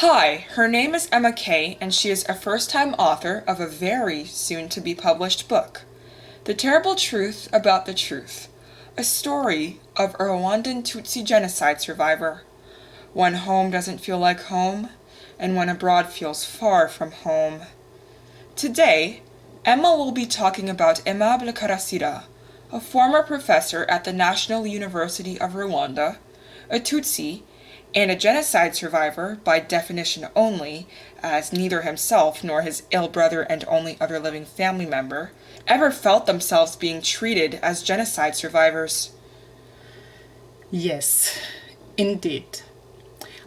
Hi, her name is Emma Kay, and she is a first-time author of a very soon-to-be-published book, The Terrible Truth About the Truth, a story of a Rwandan Tutsi genocide survivor. When home doesn't feel like home, and when abroad feels far from home. Today, Emma will be talking about Aimable Karsira, a former professor at the National University of Rwanda, a Tutsi, and a genocide survivor by definition only, as neither himself nor his ill brother and only other living family member ever felt themselves being treated as genocide survivors. Yes, indeed.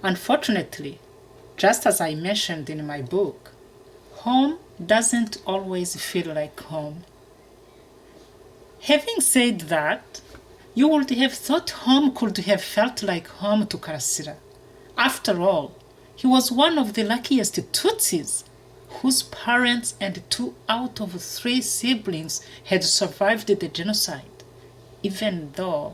Unfortunately, just as I mentioned in my book, home doesn't always feel like home. Having said that, you would have thought home could have felt like home to Karsira. After all, he was one of the luckiest Tutsis whose parents and 2 out of 3 siblings had survived the genocide, even though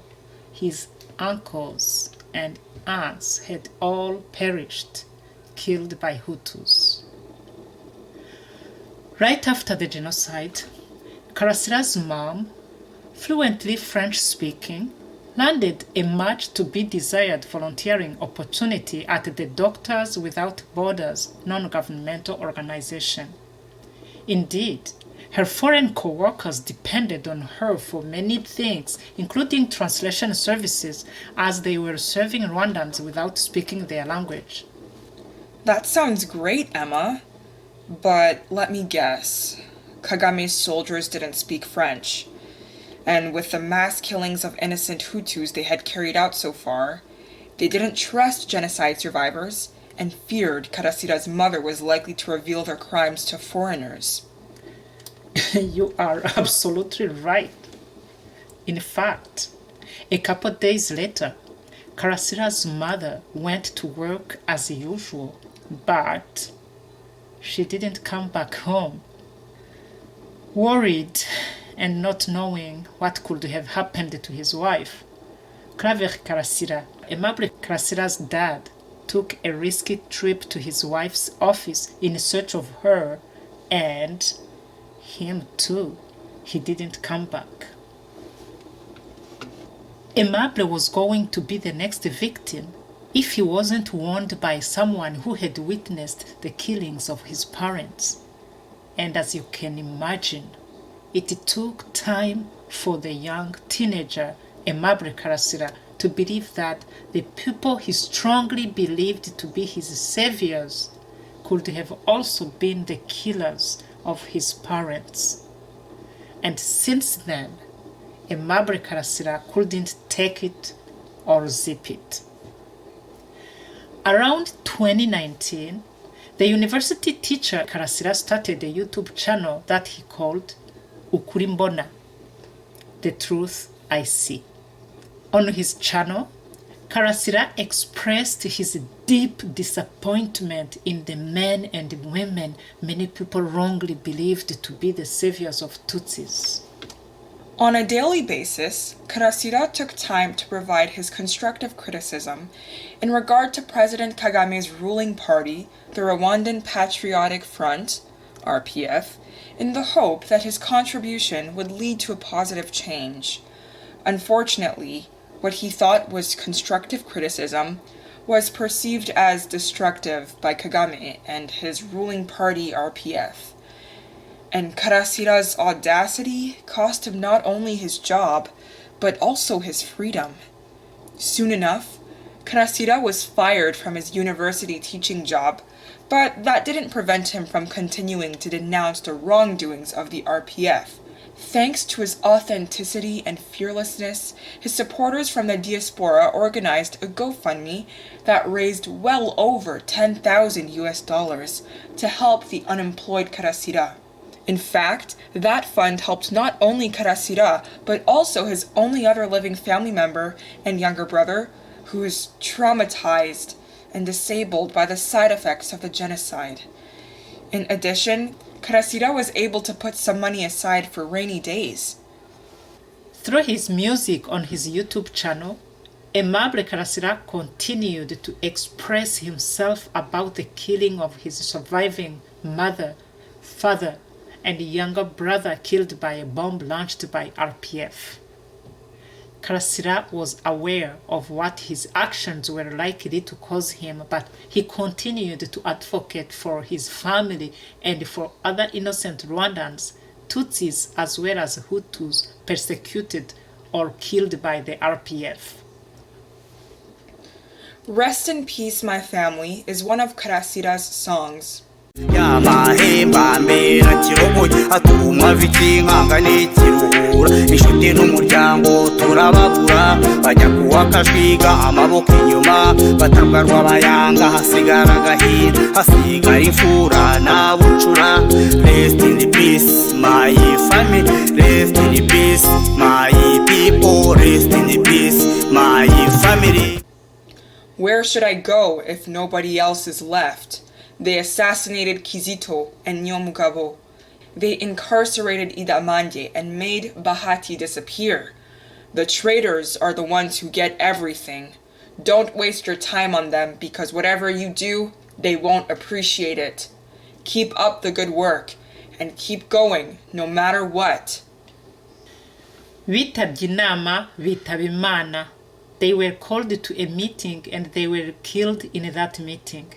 his uncles and aunts had all perished, killed by Hutus. Right after the genocide, Karsira's mom, fluently French-speaking, landed a much-to-be-desired volunteering opportunity at the Doctors Without Borders non-governmental organization. Indeed, her foreign co-workers depended on her for many things, including translation services, as they were serving Rwandans without speaking their language. That sounds great, Emma. But let me guess. Kagame's soldiers didn't speak French. And with the mass killings of innocent Hutus they had carried out so far, they didn't trust genocide survivors and feared Karsira's mother was likely to reveal their crimes to foreigners. You are absolutely right. In fact, a couple days later, Karsira's mother went to work as usual, but she didn't come back home. Worried and not knowing what could have happened to his wife, Claver Karsira, Aimable Karsira's dad, took a risky trip to his wife's office in search of her, and him too. He didn't come back. Aimable was going to be the next victim if he wasn't warned by someone who had witnessed the killings of his parents. And as you can imagine, it took time for the young teenager Aimable Karsira to believe that the people he strongly believed to be his saviors could have also been the killers of his parents. And since then, Aimable Karsira couldn't take it or zip it. Around 2019, the university teacher Karsira started a YouTube channel that he called Ukuri Mbona, The Truth I See. On his channel, Karsira expressed his deep disappointment in the men and women many people wrongly believed to be the saviors of Tutsis. On a daily basis, Karsira took time to provide his constructive criticism in regard to President Kagame's ruling party, the Rwandan Patriotic Front, RPF, in the hope that his contribution would lead to a positive change. Unfortunately, what he thought was constructive criticism was perceived as destructive by Kagame and his ruling party RPF. And Karsira's audacity cost him not only his job, but also his freedom. Soon enough, Karsira was fired from his university teaching job, but that didn't prevent him from continuing to denounce the wrongdoings of the RPF. Thanks to his authenticity and fearlessness, his supporters from the diaspora organized a GoFundMe that raised well over $10,000 to help the unemployed Karsira. In fact, that fund helped not only Karsira, but also his only other living family member and younger brother, who is traumatized and disabled by the side effects of the genocide. In addition, Karsira was able to put some money aside for rainy days. Through his music on his YouTube channel, Aimable Karsira continued to express himself about the killing of his surviving mother, father, and younger brother killed by a bomb launched by RPF. Karsira was aware of what his actions were likely to cause him, but he continued to advocate for his family and for other innocent Rwandans, Tutsis as well as Hutus, persecuted or killed by the RPF. Rest in Peace, My Family is one of Karasira's songs. yamahemba mbera kirogoye atuma vikinkanga n'ikiruhura inshuti n'umuryango turababura bajya kuwakajwiga amaboko inyuma batabwarwa bayanga hasigara agahinda hasigara imfura na bucura. Rest in peace my family, rest in peace my people, rest in peace my family. Where should I go if nobody else is left? They assassinated Kizito and Nyomugabo. They incarcerated Idamanje and made Bahati disappear. The traitors are the ones who get everything. Don't waste your time on them because whatever you do, they won't appreciate it. Keep up the good work and keep going no matter what. Bitabye inama, bitaba Imana. They were called to a meeting and they were killed in that meeting.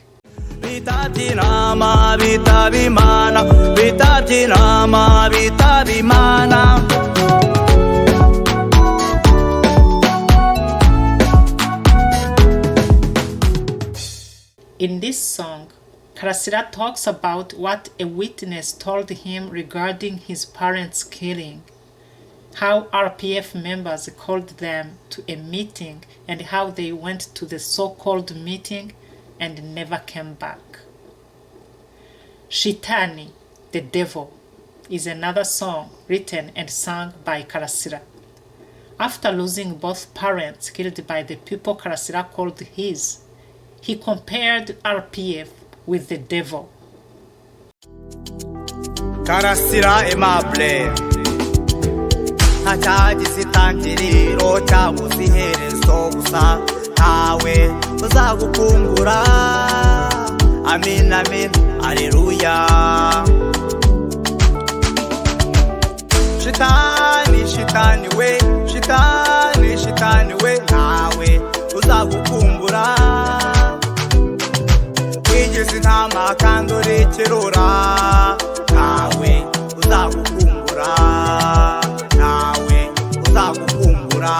Bitabye inama, bitaba Imana, bitabye inama, bitaba Imana. In this song, Karsira talks about what a witness told him regarding his parents' killing, how RPF members called them to a meeting and how they went to the so-called meeting and never came back. Shitani, the devil, is another song written and sung by Karsira. After losing both parents killed by the people Karsira called his, he compared RPF with the devil. Karsira Aimable ntacyagize itangiriro cyabuze iherezo gusa ntawe uzagukumbura. Amen, amen, aleluya. Shitani, shitani we, shitani, shitani we, ntawe uzagukumbura. Wigeze intama kandi urekerura, ntawe uzagukumbura, ntawe uzagukumbura.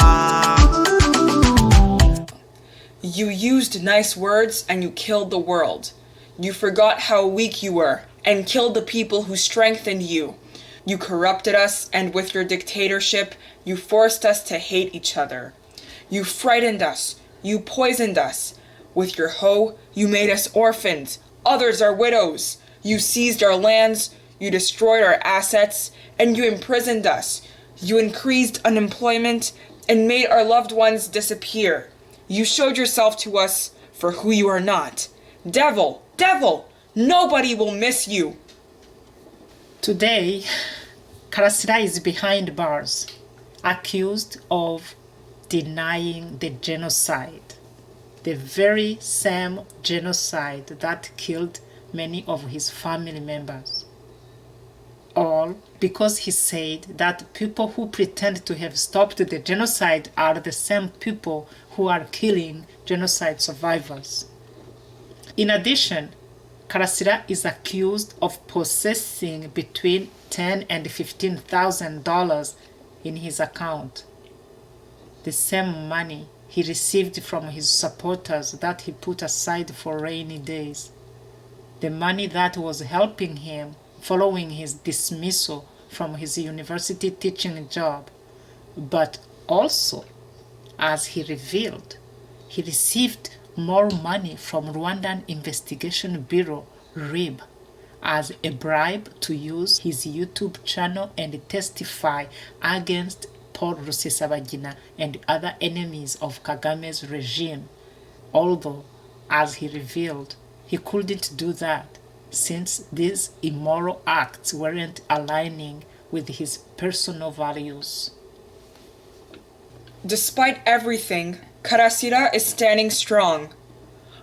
You used nice words and you killed the world. You forgot how weak you were and killed the people who strengthened you. You corrupted us, and with your dictatorship, you forced us to hate each other. You frightened us. You poisoned us. With your hoe, you made us orphans. Others are widows. You seized our lands. You destroyed our assets, and you imprisoned us. You increased unemployment and made our loved ones disappear. You showed yourself to us for who you are not. Devil, devil, nobody will miss you. Today, Karsira is behind bars, accused of denying the genocide, the very same genocide that killed many of his family members. All because he said that people who pretend to have stopped the genocide are the same people who are killing genocide survivors. In addition, Karsira is accused of possessing between $10,000 and $15,000 in his account, the same money he received from his supporters that he put aside for rainy days, the money that was helping him following his dismissal from his university teaching job. But also, as he revealed, he received more money from Rwandan Investigation Bureau, RIB, as a bribe to use his YouTube channel and testify against Paul Rusesabagina and other enemies of Kagame's regime, although, as he revealed, he couldn't do that since these immoral acts weren't aligning with his personal values. Despite everything, Karsira is standing strong.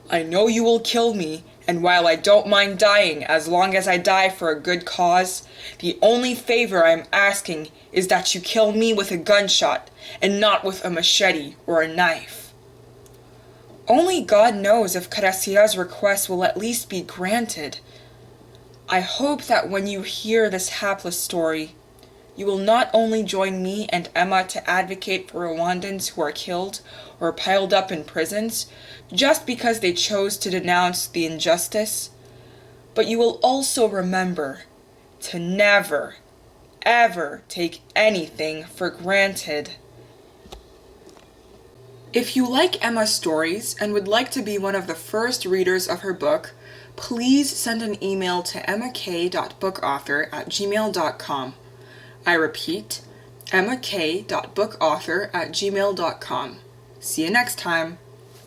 I know you will kill me, and while I don't mind dying as long as I die for a good cause, the only favor I'm asking is that you kill me with a gunshot and not with a machete or a knife. Only God knows if Karsira's request will at least be granted. I hope that when you hear this hapless story, you will not only join me and Emma to advocate for Rwandans who are killed or piled up in prisons just because they chose to denounce the injustice, but you will also remember to never, ever take anything for granted. If you like Emma's stories and would like to be one of the first readers of her book, please send an email to emmak.bookauthor@gmail.com. I repeat, emmak.bookauthor@gmail.com. See you next time.